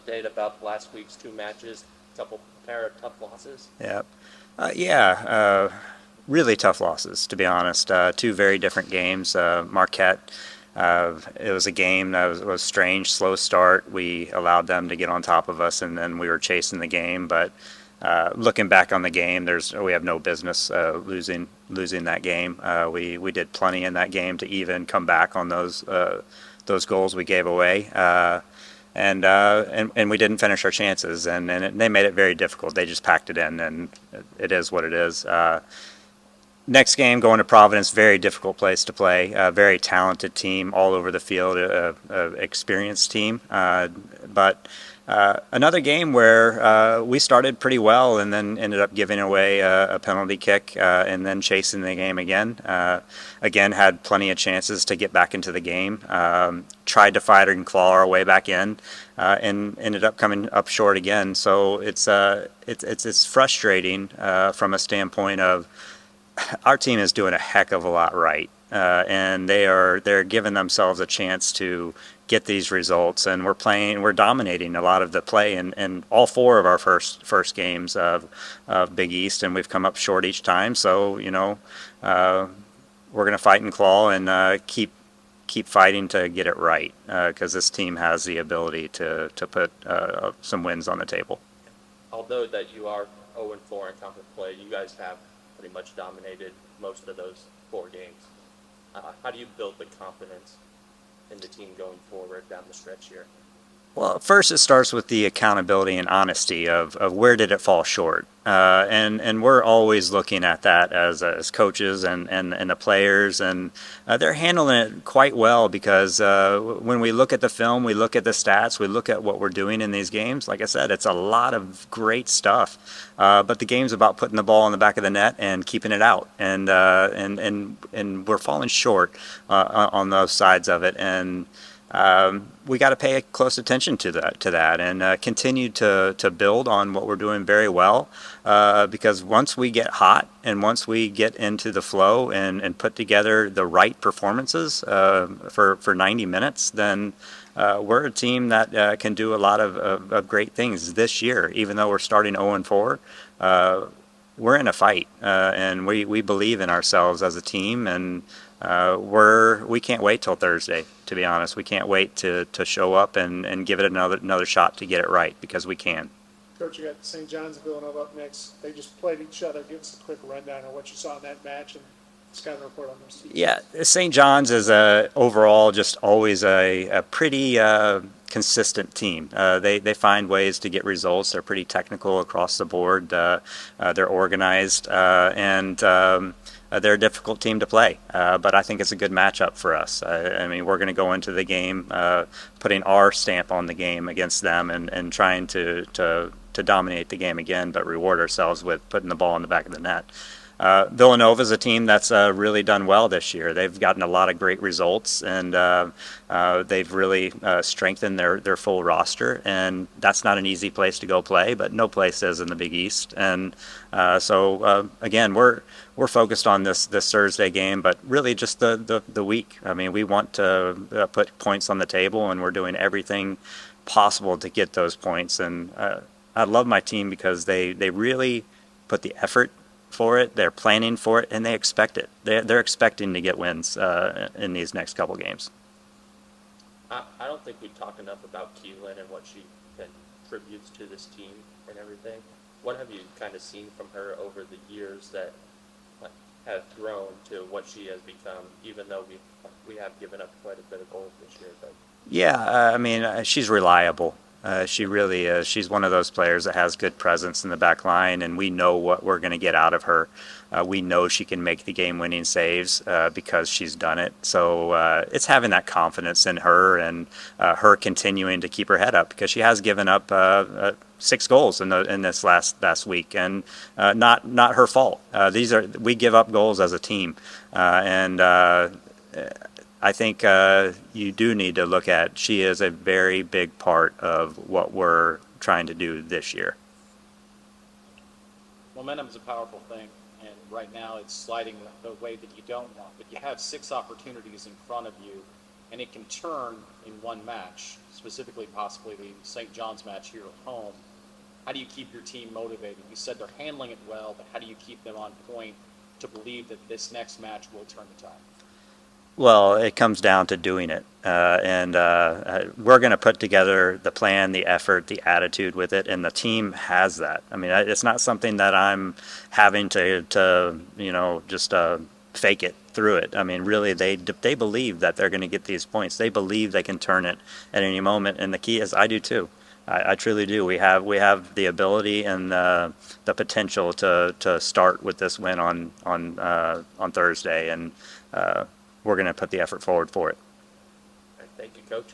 update about last week's two matches, couple pair of tough losses. Yep. Yeah, really tough losses, to be honest. Two very different games. Marquette, it was a game that was strange, slow start. We allowed them to get on top of us, and then we were chasing the game. But looking back on the game, we have no business losing that game. We did plenty in that game to even come back on those goals we gave away. And we didn't finish our chances, and they made it very difficult. They just packed it in, and it is what it is. Next game, going to Providence, very difficult place to play. Very talented team all over the field, experienced team. But another game where we started pretty well and then ended up giving away a penalty kick and then chasing the game again. Again, had plenty of chances to get back into the game. Tried to fight and claw our way back in and ended up coming up short again. So it's frustrating from a standpoint of our team is doing a heck of a lot right, and they're giving themselves a chance to get these results, and we're dominating a lot of the play in all four of our first games of Big East, and we've come up short each time. So we're going to fight and claw and keep fighting to get it right because this team has the ability to put some wins on the table. Although that you are 0-4 in conference play, you guys have pretty much dominated most of those four games. How do you build the confidence in the team going forward down the stretch here? Well, first it starts with the accountability and honesty of where did it fall short, and we're always looking at that as coaches and the players, and they're handling it quite well because when we look at the film, we look at the stats, we look at what we're doing in these games. Like I said, it's a lot of great stuff, but the game's about putting the ball in the back of the net and keeping it out, and we're falling short on those sides of it, and we got to pay close attention to that, and continue to build on what we're doing very well. Because once we get hot and once we get into the flow and put together the right performances for 90 minutes, then we're a team that can do a lot of great things this year. Even though we're starting 0-4, we're in a fight, and we believe in ourselves as a team, and we can't wait till Thursday. To be honest, we can't wait to show up and give it another shot to get it right because we can. Coach, you got St. John's and Villanova up next. They just played each other. Give us a quick rundown of what you saw in that match and just kind of report on those teams. Yeah, St. John's is overall just always a pretty consistent team. They find ways to get results. They're pretty technical across the board. They're organized and they're a difficult team to play, but I think it's a good matchup for us. I mean, we're going to go into the game putting our stamp on the game against them and trying to dominate the game again, but reward ourselves with putting the ball in the back of the net. Villanova is a team that's really done well this year. They've gotten a lot of great results, and they've really strengthened their full roster. And that's not an easy place to go play, but no place is in the Big East. And so again, we're focused on this Thursday game, but really just the week. I mean, we want to put points on the table, and we're doing everything possible to get those points. And I love my team because they really put the effort for it, they're planning for it, and they expect it. They're expecting to get wins in these next couple games. I don't think we talk enough about Keelan and what she contributes to this team and everything. What have you kind of seen from her over the years that have grown to what she has become, even though we have given up quite a bit of goals this year? But Yeah, I mean, she's reliable. She really is. She's one of those players that has good presence in the back line, and we know what we're going to get out of her. We know she can make the game-winning saves because she's done it. So it's having that confidence in her and her continuing to keep her head up because she has given up 6 goals in this last week, and not her fault. We give up goals as a team, and I think you do need to look at she is a very big part of what we're trying to do this year. Momentum is a powerful thing, and right now it's sliding the way that you don't want, but you have 6 opportunities in front of you and it can turn in one match, specifically possibly the St. John's match here at home. How do you keep your team motivated? You said they're handling it well, but how do you keep them on point to believe that this next match will turn the tide? Well, it comes down to doing it. We're going to put together the plan, the effort, the attitude with it, and the team has that. I mean, it's not something that I'm having to just fake it through it. I mean, really, they believe that they're going to get these points. They believe they can turn it at any moment, and the key is I do too. I truly do. We have the ability and the potential to start with this win on Thursday, and we're going to put the effort forward for it. All right, thank you, Coach.